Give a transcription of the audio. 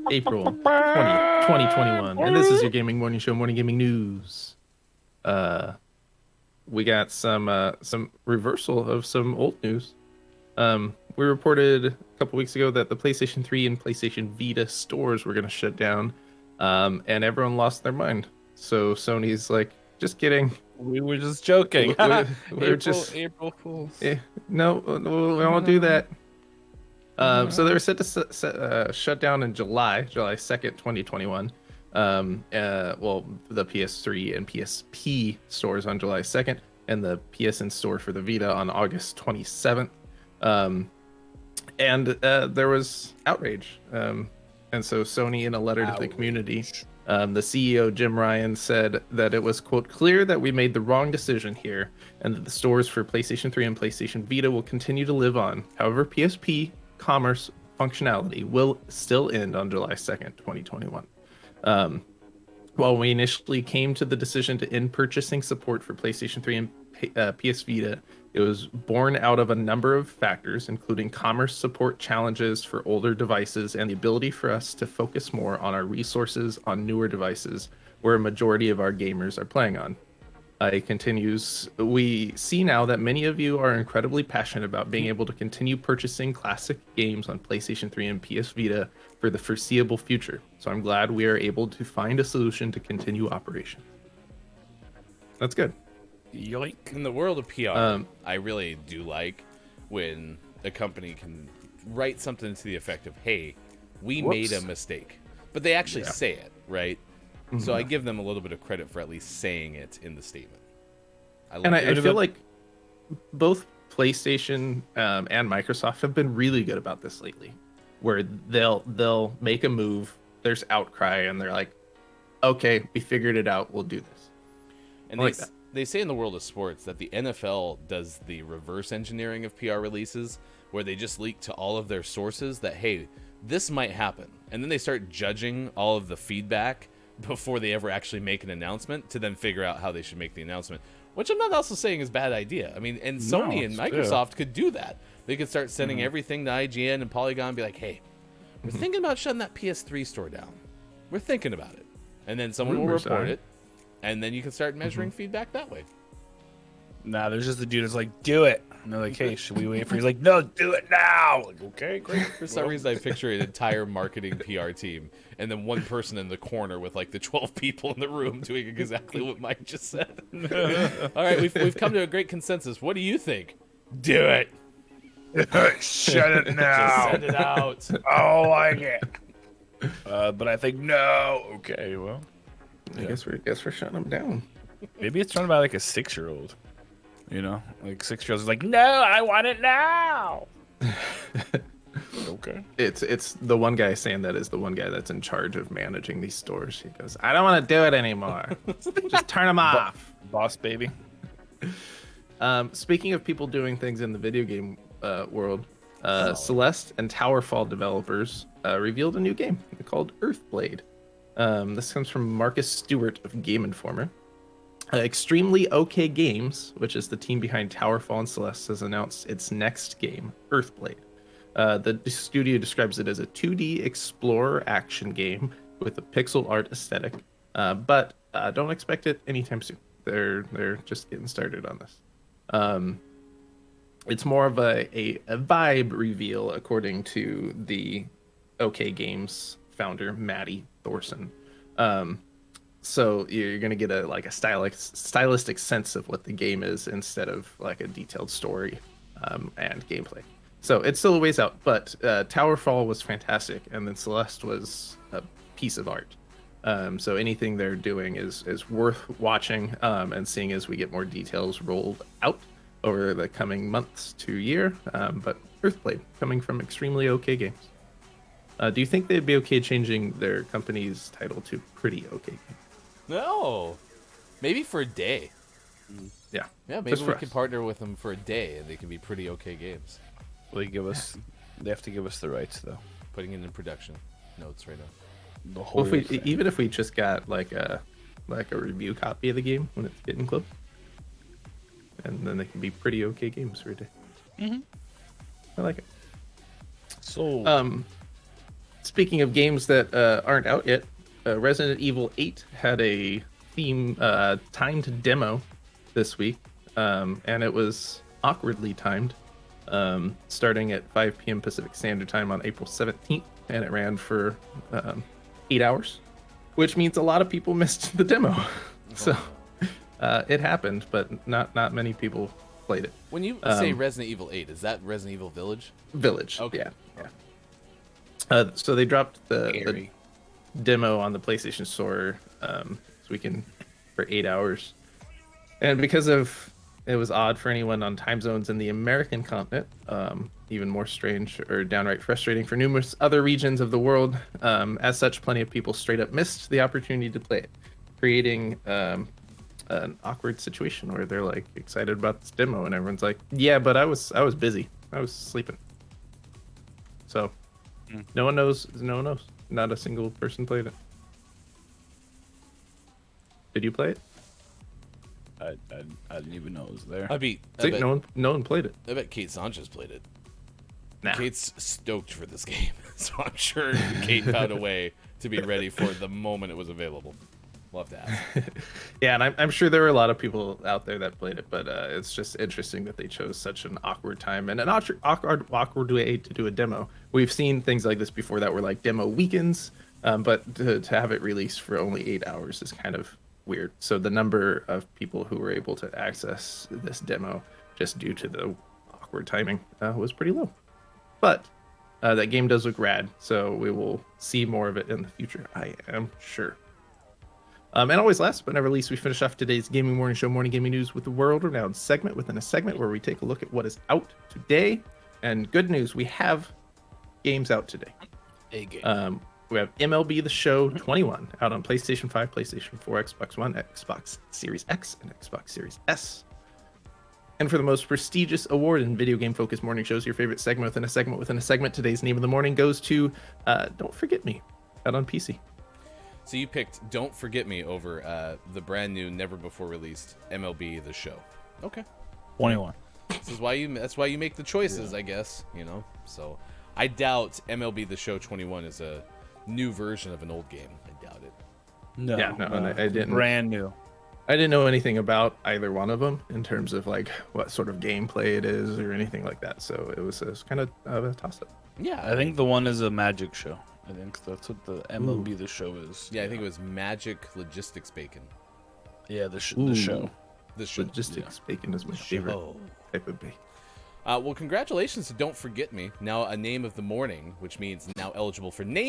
April 20th, 2021. And this is your gaming morning show, Morning Gaming News. We got some reversal of some old news. We reported a couple weeks ago that the PlayStation 3 and PlayStation Vita stores were going to shut down, and everyone lost their mind. So Sony's like, just kidding. We were just joking. We're just April Fools. no, we won't do that. So they were set to shut down in July 2nd, 2021. Well, the PS3 and PSP stores on July 2nd, and the PSN store for the Vita on August 27th. And there was outrage. And so Sony, in a letter to the community, the CEO, Jim Ryan, said that it was, quote, clear that we made the wrong decision here, and that the stores for PlayStation 3 and PlayStation Vita will continue to live on. However, PSP commerce functionality will still end on July 2nd, 2021. While we initially came to the decision to end purchasing support for PlayStation 3 and PS Vita, it was born out of a number of factors, including commerce support challenges for older devices and the ability for us to focus more on our resources on newer devices where a majority of our gamers are playing on. It continues, we see now that many of you are incredibly passionate about being able to continue purchasing classic games on PlayStation 3 and PS Vita for the foreseeable future. So I'm glad we are able to find a solution to continue operation. That's good. Yoink. In the world of PR, I really do like when a company can write something to the effect of, hey, we made a mistake. But they actually say it, right? Mm-hmm. So I give them a little bit of credit for at least saying it in the statement. I feel like both PlayStation and Microsoft have been really good about this lately, where they'll make a move, there's outcry, and they're like, okay, we figured it out, we'll do this. And they say in the world of sports that the NFL does the reverse engineering of PR releases, where they just leak to all of their sources that, hey, this might happen. And then they start judging all of the feedback before they ever actually make an announcement to then figure out how they should make the announcement, which I'm not also saying is a bad idea. I mean, and Sony and Microsoft could do that. They could start sending everything to IGN and Polygon and be like, hey, we're thinking about shutting that PS3 store down. We're thinking about it. And then someone will report it. And then you can start measuring feedback that way. Nah, there's just a dude that's like, do it. And they're like, hey, should we wait for? He's like, no, do it now. Like, okay, great. For some reason, I picture an entire marketing PR team and then one person in the corner with like the 12 people in the room doing exactly what Mike just said. All right, we've come to a great consensus. What do you think? Do it. Shut it now. Just send it out. Oh, I get. But I think no. Okay, well. I guess we're shutting them down. Maybe it's run by like a 6-year-old. You know, like 6-year-olds is like, no, I want it now. Okay. It's the one guy saying that is the one guy that's in charge of managing these stores. He goes, I don't want to do it anymore. Just turn them off. Boss baby. Speaking of people doing things in the video game world, Celeste and Towerfall developers revealed a new game called Earthblade. This comes from Marcus Stewart of Game Informer. Extremely OK Games, which is the team behind Towerfall and Celeste, has announced its next game, Earthblade. The studio describes it as a 2D explorer action game with a pixel art aesthetic, but don't expect it anytime soon. They're just getting started on this. It's more of a vibe reveal, according to the OK Games founder, Maddie Thorson. So you're gonna get a stylistic sense of what the game is instead of like a detailed story and gameplay. So it's still a ways out, but Towerfall was fantastic, and then Celeste was a piece of art. So anything they're doing is worth watching and seeing as we get more details rolled out over the coming months to year. But Earthblade coming from Extremely OK Games. Do you think they'd be okay changing their company's title to Pretty OK Games? No. Maybe for a day. Yeah. Yeah, maybe we could partner with them for a day and they can be Pretty OK Games. They have to give us the rights though. Putting it in production notes right now. The whole even if we just got like a review copy of the game when it's getting close, and then they can be Pretty OK Games for a day. I like it. So speaking of games that aren't out yet, Resident Evil 8 had a timed demo this week, and it was awkwardly timed, starting at 5 p.m. Pacific Standard Time on April 17th, and it ran for 8 hours, which means a lot of people missed the demo. So it happened, but not many people played it. When you say Resident Evil 8, is that Resident Evil Village? Village. Okay. Yeah. So they dropped the demo on the PlayStation Store this weekend for 8 hours, and because of it was odd for anyone on time zones in the American continent, even more strange or downright frustrating for numerous other regions of the world. As such, plenty of people straight up missed the opportunity to play it, creating an awkward situation where they're like excited about this demo and everyone's like, yeah, but I was busy, I was sleeping. So no one knows, not a single person played it. Did you play it? I didn't even know it was there. I bet no one played it. I bet Kate Sanchez played it. Nah. Kate's stoked for this game, so I'm sure Kate found a way to be ready for the moment it was available. Love to ask. Yeah, and I'm sure there were a lot of people out there that played it, but it's just interesting that they chose such an awkward time and an awkward way to do a demo. We've seen things like this before that were like demo weekends, but to have it released for only 8 hours is kind of weird. So the number of people who were able to access this demo just due to the awkward timing was pretty low. But that game does look rad, so we will see more of it in the future, I am sure. And always last but never least, we finish off today's Gaming Morning Show morning gaming news with the world-renowned segment within a segment where we take a look at what is out today. And good news, we have games out today. A game. We have MLB The Show 21 out on PlayStation 5, PlayStation 4, Xbox One, Xbox Series X, and Xbox Series S. And for the most prestigious award in video game focused morning shows, your favorite segment within a segment within a segment, today's name of the morning goes to Don't Forget Me out on PC. So you picked Don't Forget Me over the brand new, never before released MLB The Show. Okay. 21. That's why you make the choices, I guess, So I doubt MLB The Show 21 is a new version of an old game. I doubt it. No. Yeah, no, I didn't. Brand new. I didn't know anything about either one of them in terms of like what sort of gameplay it is or anything like that. So it was kind of a toss-up. Yeah, I think the one is a magic show. I think that's what the MLB The Show is. Yeah, I think it was Magic Logistics Bacon. Yeah, the show. The show. Logistics bacon is my favorite type of bacon. Well, congratulations to Don't Forget Me. Now a name of the morning, which means now eligible for name